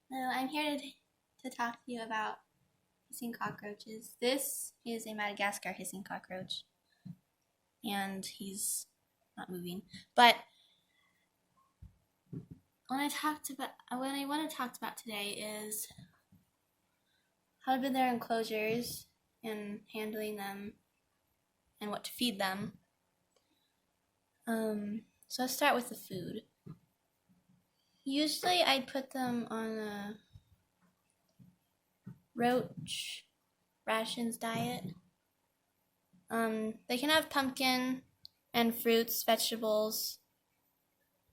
Hello, I'm here to talk to you about hissing cockroaches. This is a Madagascar hissing cockroach, and he's not moving. But what I want to talk about today is how to build their enclosures and handling them and what to feed them. So let's start with the food. Usually I'd put them on a roach rations diet. They can have pumpkin and fruits, vegetables,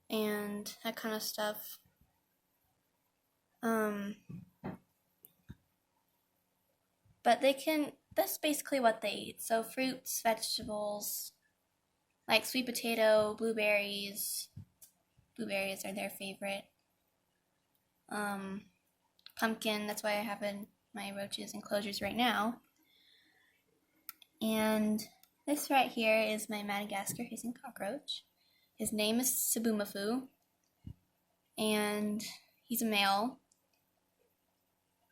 and that kind of stuff. But that's basically what they eat. So fruits, vegetables, like sweet potato, blueberries. Blueberries are their favorite. Pumpkin, that's why I have in my roaches enclosures right now. And this right here is my Madagascar hissing cockroach. His name is Sabumafu, and he's a male.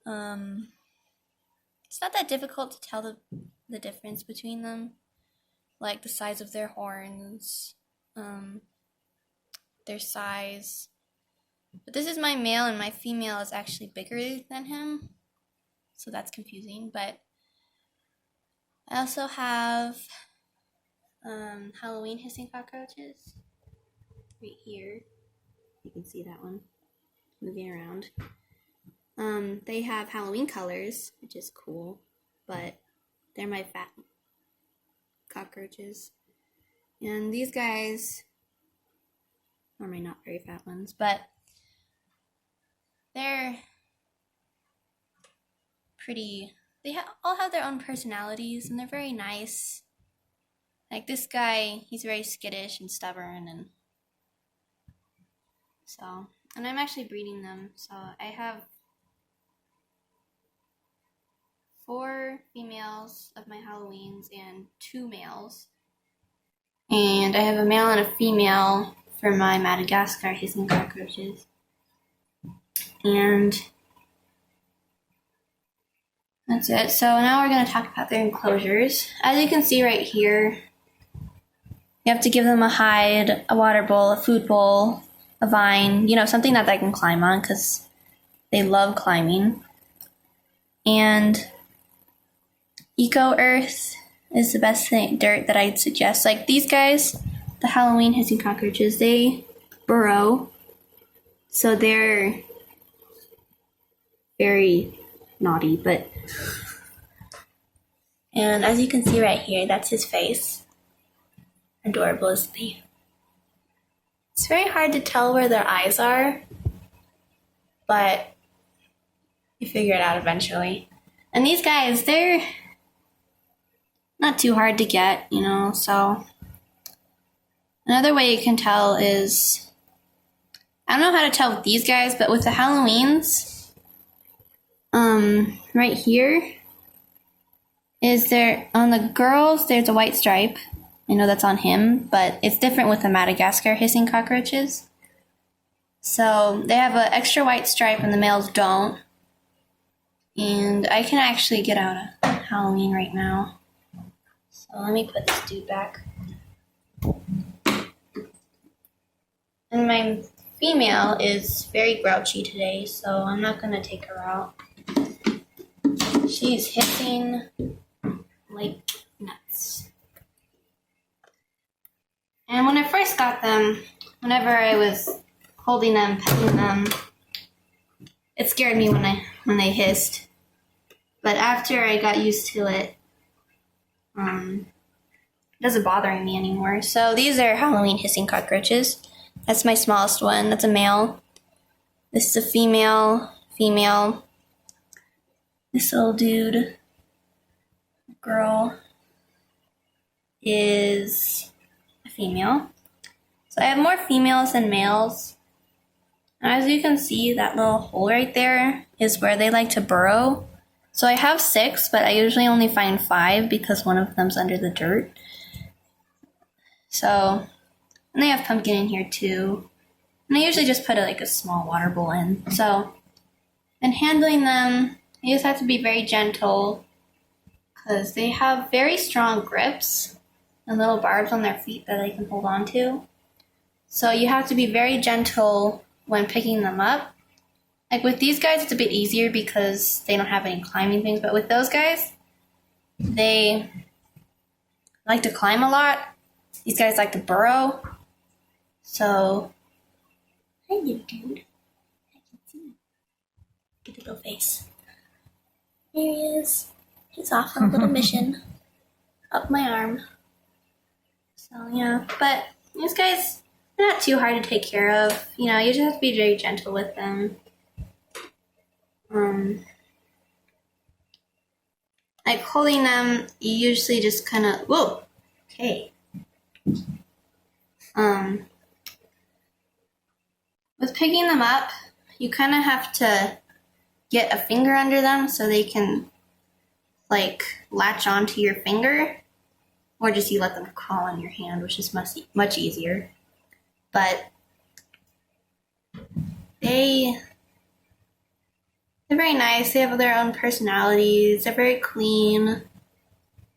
It's not that difficult to tell the difference between them, like the size of their horns, their size. But this is my male, and my female is actually bigger than him, so that's confusing. But I also have Halloween hissing cockroaches right here. You can see that one moving around. They have Halloween colors, which is cool, but they're my fat cockroaches. And these guys are my not very fat ones, but they're pretty. They all have their own personalities, and they're very nice. Like this guy, he's very skittish and stubborn, and I'm actually breeding them. So I have 4 females of my Halloweens and 2 males. And I have a male and a female for my Madagascar hissing cockroaches. And that's it. So now we're going to talk about their enclosures. As you can see right here, you have to give them a hide, a water bowl, a food bowl, a vine, something that they can climb on because they love climbing. And Eco Earth is the best dirt that I'd suggest. Like these guys, the Halloween hissing cockroaches, they burrow. So they're very naughty, and as you can see right here, that's his face. Adorable, isn't he? It's very hard to tell where their eyes are, but you figure it out eventually. And these guys, they're not too hard to get, so another way you can tell is, I don't know how to tell with these guys, but with the Halloweens, right here is there, on the girls, there's a white stripe. I know that's on him, but it's different with the Madagascar hissing cockroaches. So they have an extra white stripe and the males don't. And I can actually get out a Halloween right now. So let me put this dude back. And my female is very grouchy today, so I'm not going to take her out. She's hissing like nuts. And when I first got them, whenever I was holding them, petting them, it scared me when they hissed. But after I got used to it, it doesn't bother me anymore. So these are Halloween hissing cockroaches. That's my smallest one. That's a male. This is a female. This little dude, girl, is a female. So I have more females than males. And as you can see, that little hole right there is where they like to burrow. So I have 6, but I usually only find 5 because one of them's under the dirt. So, and they have pumpkin in here too. And I usually just put a small water bowl in. So And handling them, you just have to be very gentle because they have very strong grips and little barbs on their feet that they can hold on to. So you have to be very gentle when picking them up. Like with these guys, it's a bit easier because they don't have any climbing things, but with those guys, they like to climb a lot. These guys like to burrow. So, hi little dude. I can see you. Get a little face. There he is. He's off on a little mission up my arm. So yeah, but these guys, they're not too hard to take care of. You know, you just have to be very gentle with them. Like holding them, you usually just kind of, whoa, okay. With picking them up, you kind of have to get a finger under them so they can like latch onto your finger, or just you let them crawl on your hand, which is much easier. But they're very nice. They have their own personalities. They're very clean.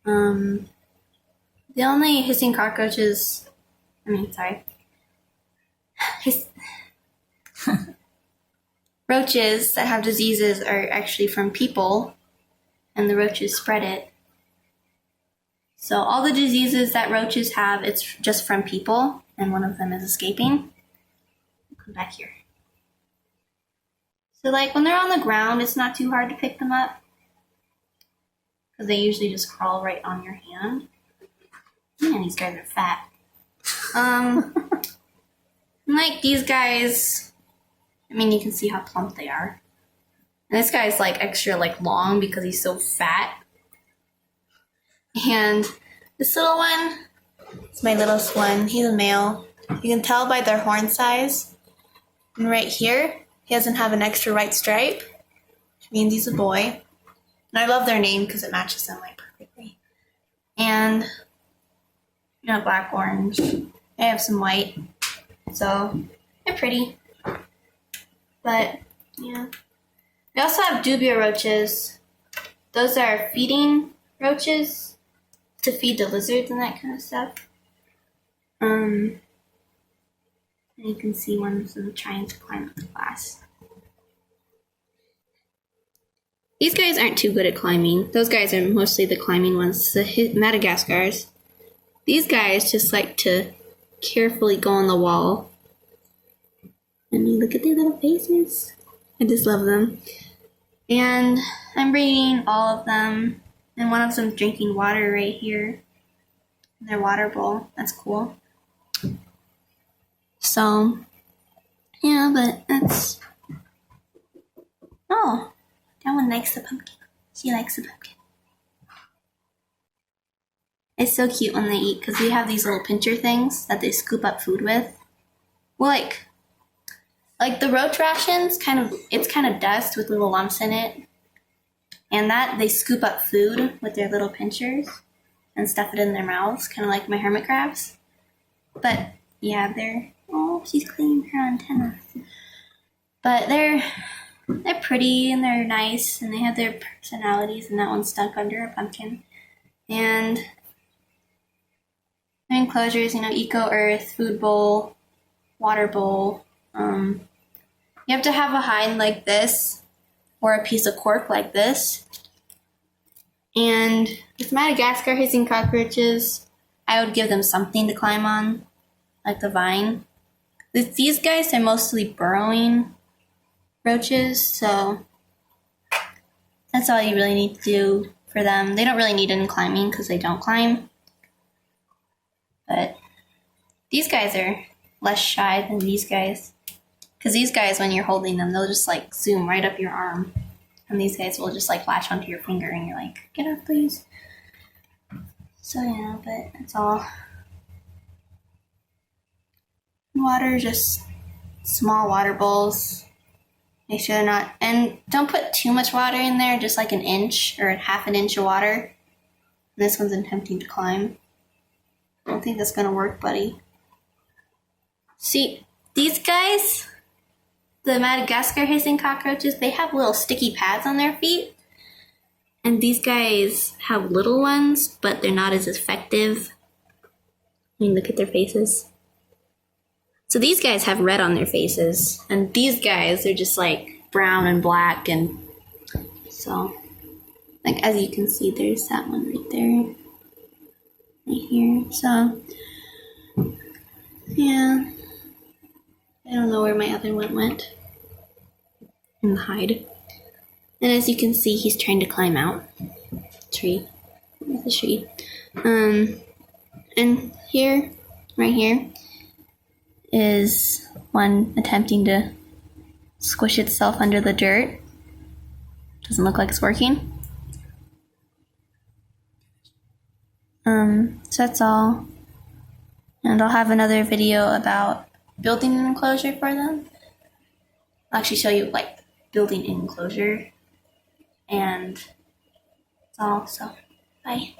The only hissing cockroaches, roaches that have diseases are actually from people, and the roaches spread it. So all the diseases that roaches have, it's just from people, and one of them is escaping. Come back here. So like when they're on the ground, it's not too hard to pick them up because they usually just crawl right on your hand. Man, these guys are fat. Like these guys, you can see how plump they are. And this guy's like extra like long because he's so fat. And this little one, it's my littlest one. He's a male. You can tell by their horn size. And right here, he doesn't have an extra white stripe, which means he's a boy. And I love their name because it matches them like perfectly. And black, orange. I have some white. So they're pretty. But yeah. We also have dubia roaches. Those are feeding roaches to feed the lizards and that kind of stuff. And you can see one of them trying to climb up the glass. These guys aren't too good at climbing. Those guys are mostly the climbing ones, the Madagascars. These guys just like to carefully go on the wall. And you look at their little faces. I just love them. And I'm breeding all of them. And one of them's drinking water right here in their water bowl. That's cool. So, yeah, but that's... Oh, that one likes the pumpkin. She likes the pumpkin. It's so cute when they eat because we have these little pincher things that they scoop up food with. Well, like the roach rations, it's kind of dust with little lumps in it. And that they scoop up food with their little pinchers and stuff it in their mouths, kind of like my hermit crabs. But yeah, she's cleaning her antenna. But they're pretty and they're nice and they have their personalities, and that one's stuck under a pumpkin. And their enclosures, eco earth, food bowl, water bowl. You have to have a hind like this or a piece of cork like this. And with Madagascar hissing cockroaches, I would give them something to climb on, like the vine. With these guys, they're mostly burrowing roaches, so that's all you really need to do for them. They don't really need any climbing because they don't climb. But these guys are less shy than these guys. Because these guys, when you're holding them, they'll just like zoom right up your arm. And these guys will just like latch onto your finger and you're like, get off please. So yeah, but that's all. Water, just small water bowls. Make sure they're not, and don't put too much water in there, just like an inch or half an inch of water. And this one's attempting to climb. I don't think that's gonna work, buddy. See, these guys, the Madagascar hissing cockroaches, they have little sticky pads on their feet. And these guys have little ones, but they're not as effective. I mean, look at their faces. So these guys have red on their faces, and these guys, they're just like brown and black, and so, like, as you can see, there's that one right there, right here. So, yeah, I don't know where my other one went. In the hide. And as you can see, he's trying to climb out. Tree. There's the tree. And here, right here, is one attempting to squish itself under the dirt. Doesn't look like it's working. So that's all. And I'll have another video about building an enclosure for them. I'll actually show you like building an enclosure. And that's all. So, bye.